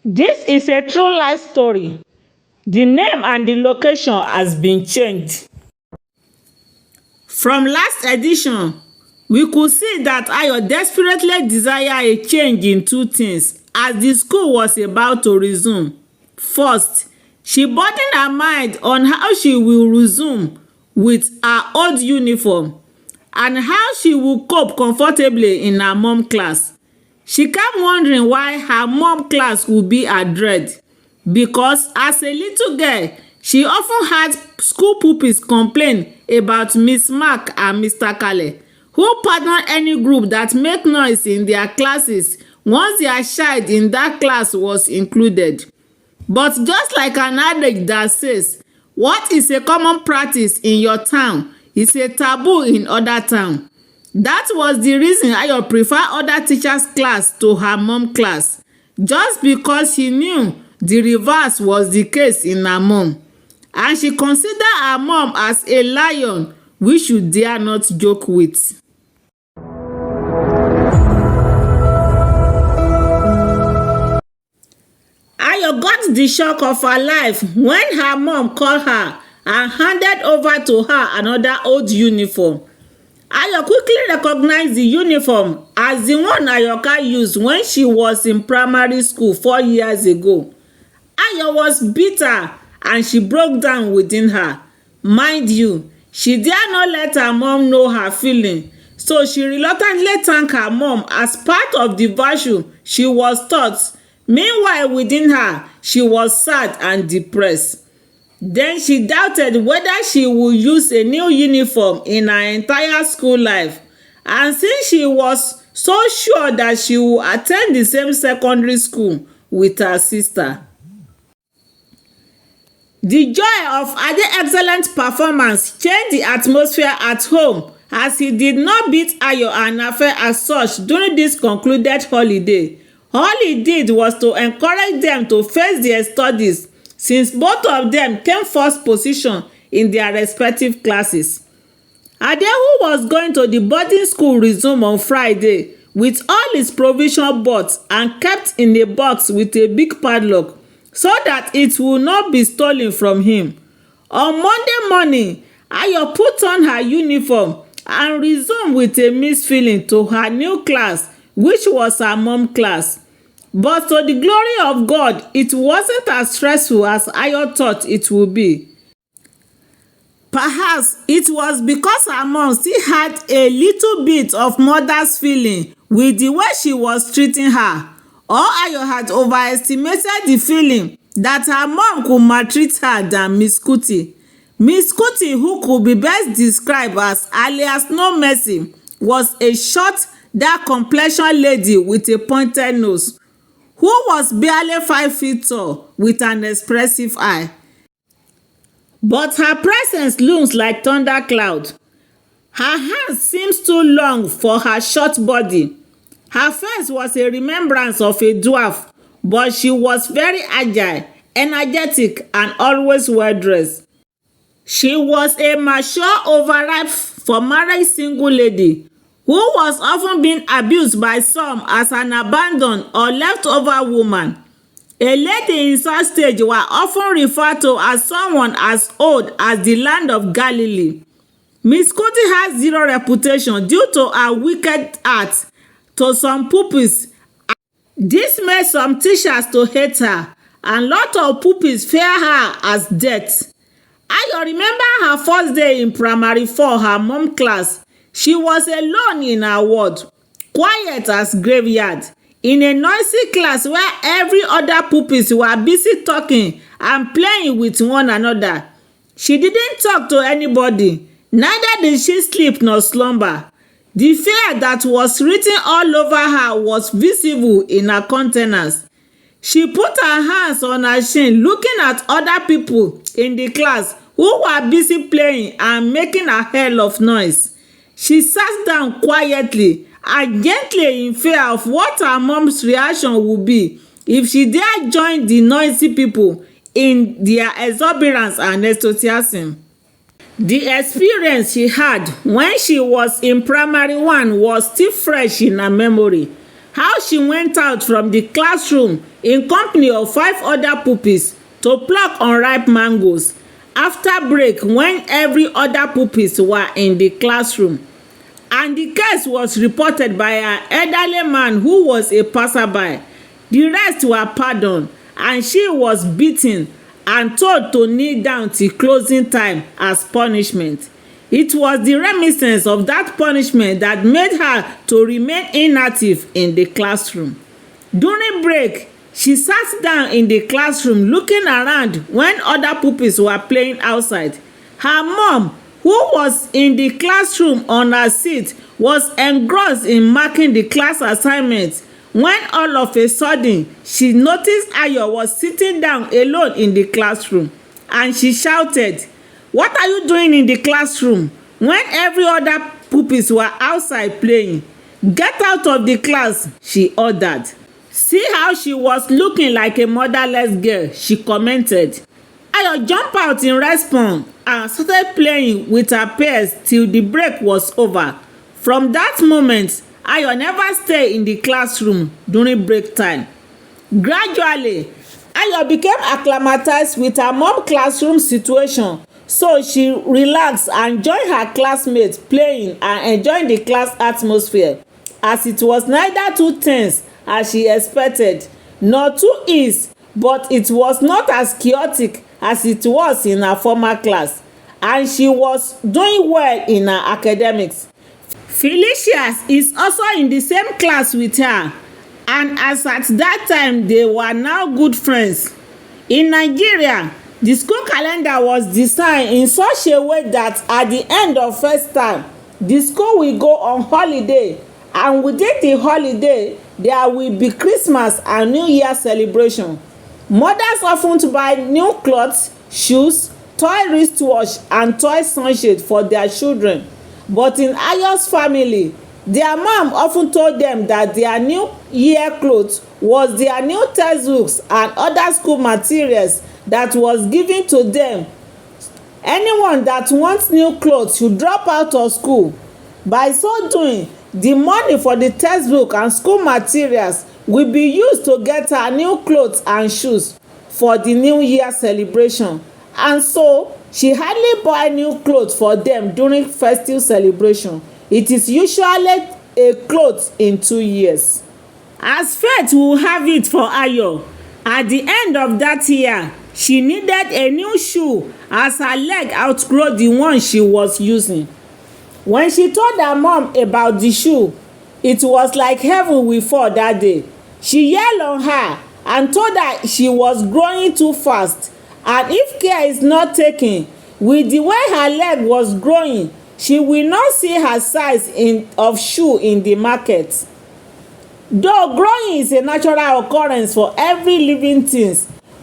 This is a true life story. The name and the location has been changed. From last edition, we could see that Ayo desperately desired a change in two things as the school was about to resume. First, she burdened her mind on how she will resume with her old uniform and how she will cope comfortably in her mom class. She kept wondering why her mom class would be her dread, because as a little girl, she often had school pupils complain about Miss Mark and Mr. Kale, who pardon any group that make noise in their classes once their child in that class was included. But just like an adage that says, what is a common practice in your town is a taboo in other town. That was the reason Ayo preferred other teachers' class to her mom class, just because she knew the reverse was the case in her mom. And she considered her mom as a lion we should dare not joke with. Ayo got the shock of her life when her mom called her and handed over to her another old uniform. Ayo quickly recognized the uniform as the one Ayoka used when she was in primary school 4 years ago. Ayo was bitter and she broke down within her. Mind you, she dare not let her mom know her feeling, so she reluctantly thanked her mom as part of the virtue she was taught. Meanwhile, within her, she was sad and depressed. Then she doubted whether she would use a new uniform in her entire school life. And since she was so sure that she would attend the same secondary school with her sister. The joy of Ade's excellent performance changed the atmosphere at home as he did not beat Ayo and Nafe as such during this concluded holiday. All he did was to encourage them to face their studies, since both of them came first position in their respective classes. Ade, who was going to the boarding school, resumed on Friday with all his provision bought and kept in a box with a big padlock so that it would not be stolen from him. On Monday morning, Ayo put on her uniform and resumed with a mixed feeling to her new class, which was her mom class. But to the glory of God, it wasn't as stressful as Ayo thought it would be. Perhaps it was because her mom still had a little bit of mother's feeling with the way she was treating her, or Ayo had overestimated the feeling that her mom could maltreat her than Miss Kuti. Miss Kuti, who could be best described as alias No Mercy, was a short, dark complexion lady with a pointed nose, who was barely 5 feet tall with an expressive eye. But her presence looms like thundercloud. Her hands seemed too long for her short body. Her face was a remembrance of a dwarf, but she was very agile, energetic, and always well-dressed. She was a mature, overripe for marriage single lady who was often being abused by some as an abandoned or leftover woman. A lady in such stage were often referred to as someone as old as the land of Galilee. Miss Kuti has zero reputation due to her wicked acts to some pupils. This made some teachers to hate her, and lot of pupils fear her as death. I remember her first day in primary 4, her mom class. She was alone in her ward, quiet as graveyard, in a noisy class where every other pupils were busy talking and playing with one another. She didn't talk to anybody, neither did she sleep nor slumber. The fear that was written all over her was visible in her countenance. She put her hands on her chin, looking at other people in the class who were busy playing and making a hell of noise. She sat down quietly and gently in fear of what her mom's reaction would be if she dared join the noisy people in their exuberance and enthusiasm. The experience she had when she was in primary 1 was still fresh in her memory. how she went out from the classroom in company of 5 other pupils to pluck unripe mangoes after break when every other pupils were in the classroom. And the case was reported by an elderly man who was a passerby. The rest were pardoned, and she was beaten and told to kneel down till closing time as punishment. It was the reminiscence of that punishment that made her to remain inactive in the classroom. During break, she sat down in the classroom looking around when other pupils were playing outside. Her mom, who was in the classroom on her seat, was engrossed in marking the class assignments when all of a sudden she noticed Ayo was sitting down alone in the classroom, and she shouted, "What are you doing in the classroom when every other pupils were outside playing? Get out of the class," she ordered. "See how she was looking like a motherless girl," she commented. Ayo jumped out in response and started playing with her peers till the break was over. From that moment, Ayo never stayed in the classroom during break time. Gradually, Ayo became acclimatized with her mom's classroom situation, so she relaxed and joined her classmates playing and enjoying the class atmosphere, as it was neither too tense as she expected, nor too easy, but it was not as chaotic as it was in her former class, and she was doing well in her academics. Felicia is also in the same class with her, and as at that time they were now good friends. In Nigeria, the school calendar was designed in such a way that at the end of first term, the school will go on holiday, and within the holiday there will be Christmas and New Year celebration. Mothers often buy new clothes, shoes, toy wristwatch and toy sunshade for their children. But in Ayo's family, their mom often told them that their new year clothes was their new textbooks and other school materials that was given to them. Anyone that wants new clothes should drop out of school. By so doing, the money for the textbook and school materials will be used to get her new clothes and shoes for the New Year celebration. And so, she hardly buy new clothes for them during festive celebration. It is usually a cloth in 2 years. As fate will have it for Ayo, at the end of that year, she needed a new shoe as her leg outgrew the one she was using. When she told her mom about the shoe, it was like heaven will fall that day. She yelled on her and told her she was growing too fast, and if care is not taken, with the way her leg was growing, she will not see her size of shoe in the market. Though growing is a natural occurrence for every living thing,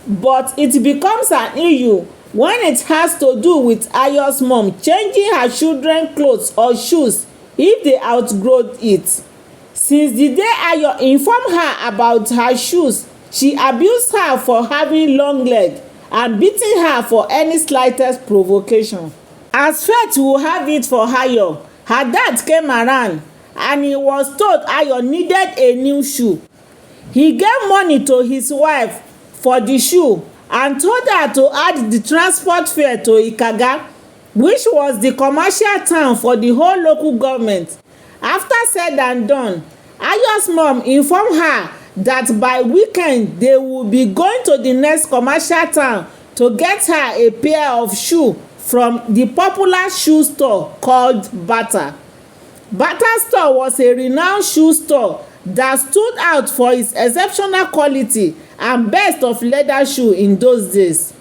but it becomes an issue when it has to do with Ayo's mom changing her children's clothes or shoes if they outgrow it. Since the day Ayo informed her about her shoes, she abused her for having long legs and beating her for any slightest provocation. As fate will have it for Ayo, her dad came around and he was told Ayo needed a new shoe. He gave money to his wife for the shoe and told her to add the transport fare to Ikaga, which was the commercial town for the whole local government. After said and done, Ayo's mom informed her that by weekend they would be going to the next commercial town to get her a pair of shoes from the popular shoe store called Bata. Bata store was a renowned shoe store that stood out for its exceptional quality and best of leather shoe in those days.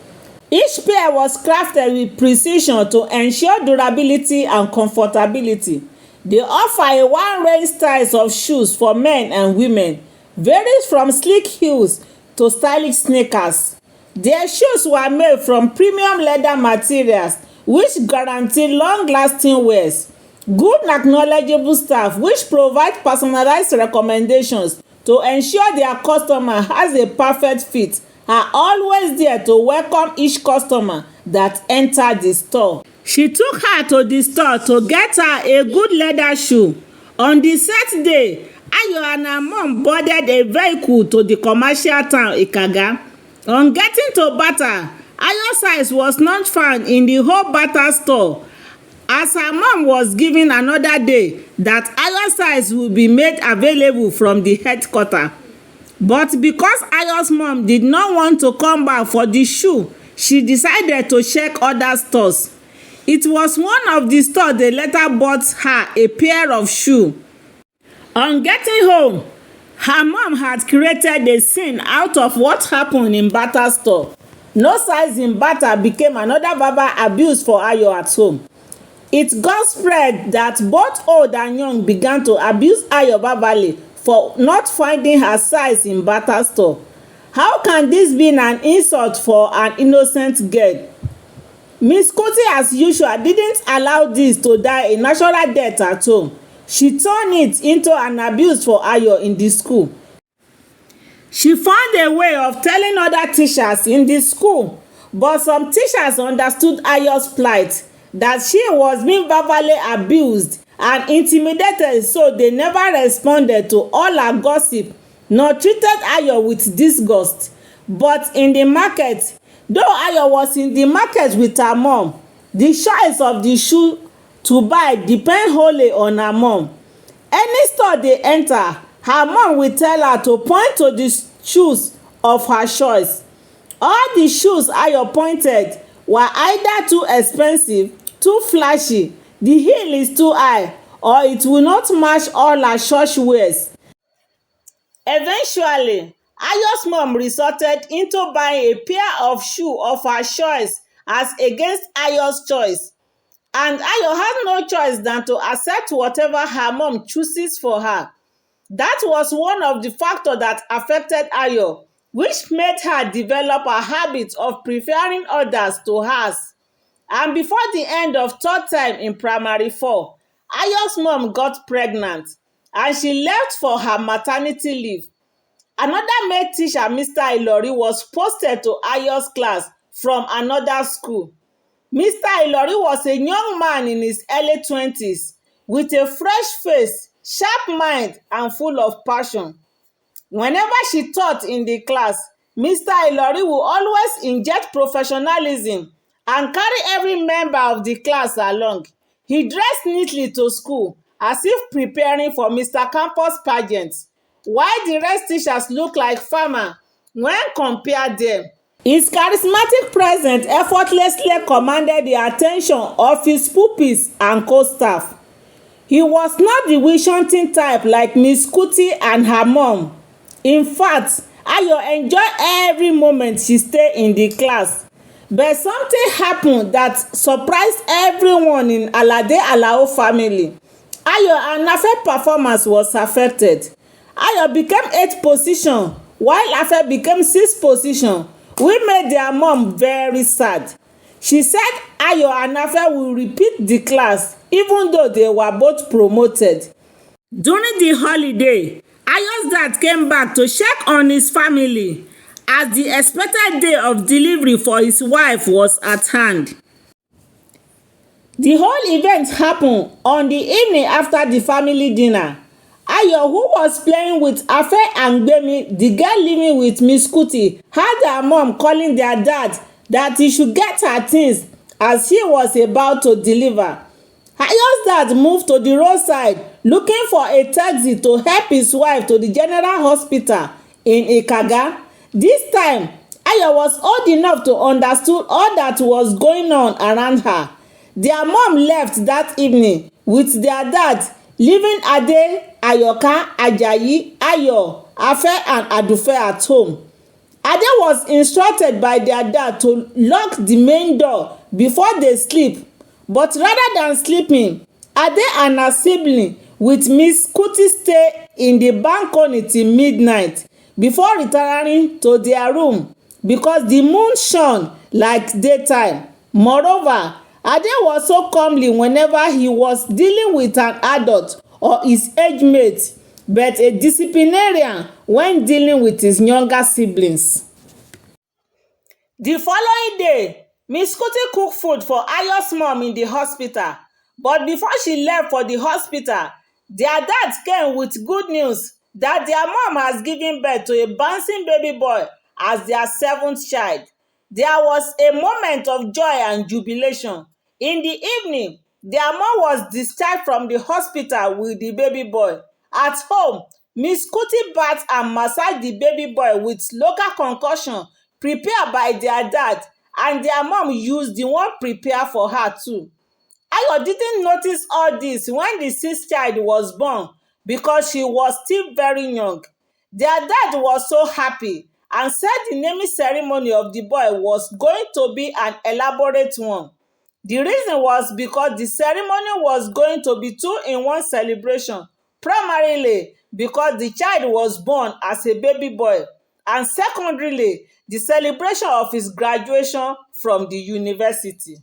Each pair was crafted with precision to ensure durability and comfortability. They offer a wide range styles of shoes for men and women, varies from sleek heels to stylish sneakers. Their shoes were made from premium leather materials which guarantee long-lasting wears. Good and knowledgeable staff which provide personalized recommendations to ensure their customer has a perfect fit are always there to welcome each customer that entered the store. She took her to the store to get her a good leather shoe. On the set day, Ayo and her mom boarded a vehicle to the commercial town Ikaga. On getting to Bata, Ayo's size was not found in the whole Bata store, as her mom was given another day that Ayo's size would be made available from the headquarters. But because Ayo's mom did not want to come back for the shoe, she decided to check other stores. It was one of the stores they later bought her a pair of shoes. On getting home, her mom had created a scene out of what happened in Bata's store. No size in Bata became another verbal abuse for Ayo at home. It got spread that both old and young began to abuse Ayo verbally for not finding her size in Bata's store. How can this be an insult for an innocent girl? Miss Kuti, as usual, didn't allow this to die a natural death at home. She turned it into an abuse for Ayo in the school. She found a way of telling other teachers in the school, but some teachers understood Ayo's plight, that she was being verbally abused and intimidated, so they never responded to all her gossip nor treated Ayo with disgust. But in the market, though Ayo was in the market with her mom, the choice of the shoe to buy depend wholly on her mom. Any store they enter, her mom will tell her to point to the shoes of her choice. All the shoes Ayo pointed were either too expensive, too flashy, the heel is too high, or it will not match all her church wears. Eventually, Ayo's mom resorted into buying a pair of shoes of her choice as against Ayo's choice. And Ayo had no choice than to accept whatever her mom chooses for her. That was one of the factors that affected Ayo, which made her develop a habit of preferring others to hers. And before the end of third time in primary 4, Ayo's mom got pregnant and she left for her maternity leave. Another male teacher, Mr. Ilori, was posted to Ayo's class from another school. Mr. Ilori was a young man in his early 20s with a fresh face, sharp mind, and full of passion. Whenever she taught in the class, Mr. Ilori would always inject professionalism and carry every member of the class along. He dressed neatly to school as if preparing for Mr. Campus pageant, while the rest teachers looked like farmers when compared them. His charismatic presence effortlessly commanded the attention of his pupils and co-staff. He was not the wish-hunting type like Miss Kuti and her mom. In fact, Ayo enjoyed every moment she stayed in the class. But something happened that surprised everyone in Alade Alao family. Ayo and Afe performance was affected. Ayo became 8th position, while Afe became 6th position. We made their mom very sad. She said Ayo and Afe will repeat the class even though they were both promoted. During the holiday, Ayo's dad came back to check on his family as the expected day of delivery for his wife was at hand. The whole event happened on the evening after the family dinner. Ayo, who was playing with Afe and Gbemi, the girl living with Miss Kuti, had her mom calling their dad that he should get her things as he was about to deliver. Ayo's dad moved to the roadside looking for a taxi to help his wife to the general hospital in Ikaga. This time, Ayo was old enough to understand all that was going on around her. Their mom left that evening with their dad, leaving Ade, Ayoka, Ajayi, Ayo, Afe, and Adufe at home. Ade was instructed by their dad to lock the main door before they sleep, but rather than sleeping, Ade and her sibling with Miss Kuti stay in the balcony till midnight before retiring to their room because the moon shone like daytime. Moreover, Ade was so comely whenever he was dealing with an adult or his age mate, but a disciplinarian when dealing with his younger siblings. The following day, Miss Kuti cooked food for Ayo's mom in the hospital, but before she left for the hospital, their dad came with good news that their mom has given birth to a bouncing baby boy as their seventh child. There was a moment of joy and jubilation. In the evening, their mom was discharged from the hospital with the baby boy. At home, Miss Kuti bathed and massaged the baby boy with local concoction prepared by their dad, and their mom used the one prepared for her too. Ayo didn't notice all this when the sixth child was born because she was still very young. Their dad was so happy and said the naming ceremony of the boy was going to be an elaborate one. The reason was because the ceremony was going to be two-in-one celebration, primarily because the child was born as a baby boy, and secondarily, the celebration of his graduation from the university.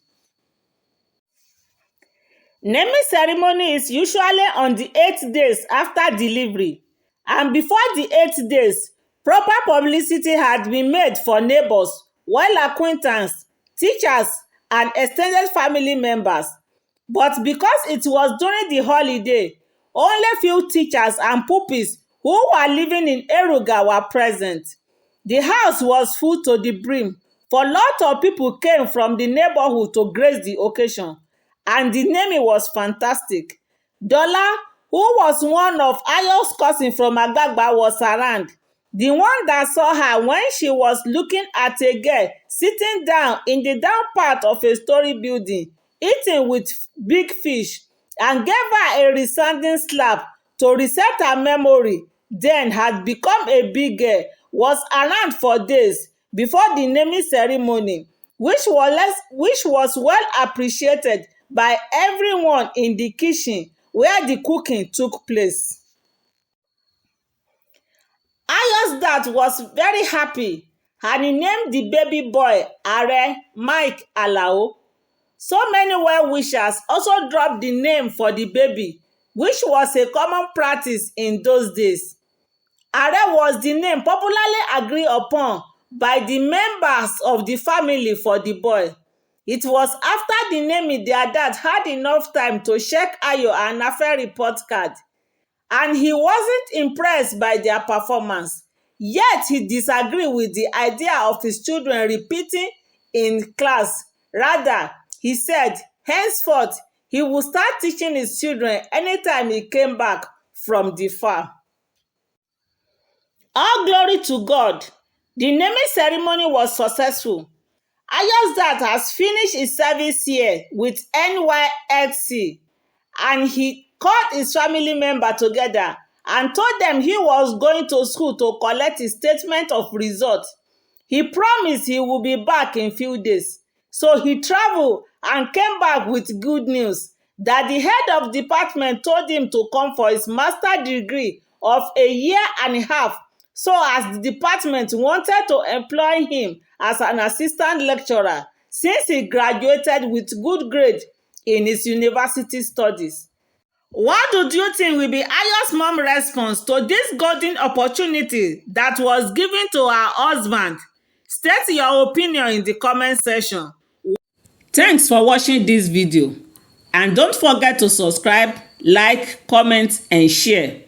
Naming ceremony is usually on the 8 days after delivery, and before the 8 days, proper publicity had been made for neighbors, well acquaintances, teachers, and extended family members. But because it was during the holiday, only few teachers and pupils who were living in Eruga were present. The house was full to the brim, for lots of people came from the neighborhood to grace the occasion, and the naming was fantastic. Dola, who was one of Ayo's cousins from Agbagba, was around. The one that saw her when she was looking at a girl sitting down in the down part of a story building, eating with big fish, and gave her a resounding slap to reset her memory, then had become a big girl, was around for days before the naming ceremony, which was well appreciated by everyone in the kitchen where the cooking took place. Ayo's dad was very happy and he named the baby boy Are Mike Alao. So many well-wishers also dropped the name for the baby, which was a common practice in those days. Are was the name popularly agreed upon by the members of the family for the boy. It was after the naming their dad had enough time to check Ayo and Nafe report card, and he wasn't impressed by their performance. Yet he disagreed with the idea of his children repeating in class. Rather, he said henceforth he would start teaching his children anytime he came back from the farm. All glory to God. The naming ceremony was successful. Ayo's dad has finished his service here with NYSC, and he called his family member together and told them he was going to school to collect his statement of results. He promised he would be back in few days. So he traveled and came back with good news that the head of department told him to come for his master's degree of a year and a half, so as the department wanted to employ him as an assistant lecturer since he graduated with good grade in his university studies. What do you think will be Ayo's mom's response to this golden opportunity that was given to her husband? State your opinion in the comment section. Thanks for watching this video, and don't forget to subscribe, like, comment, and share.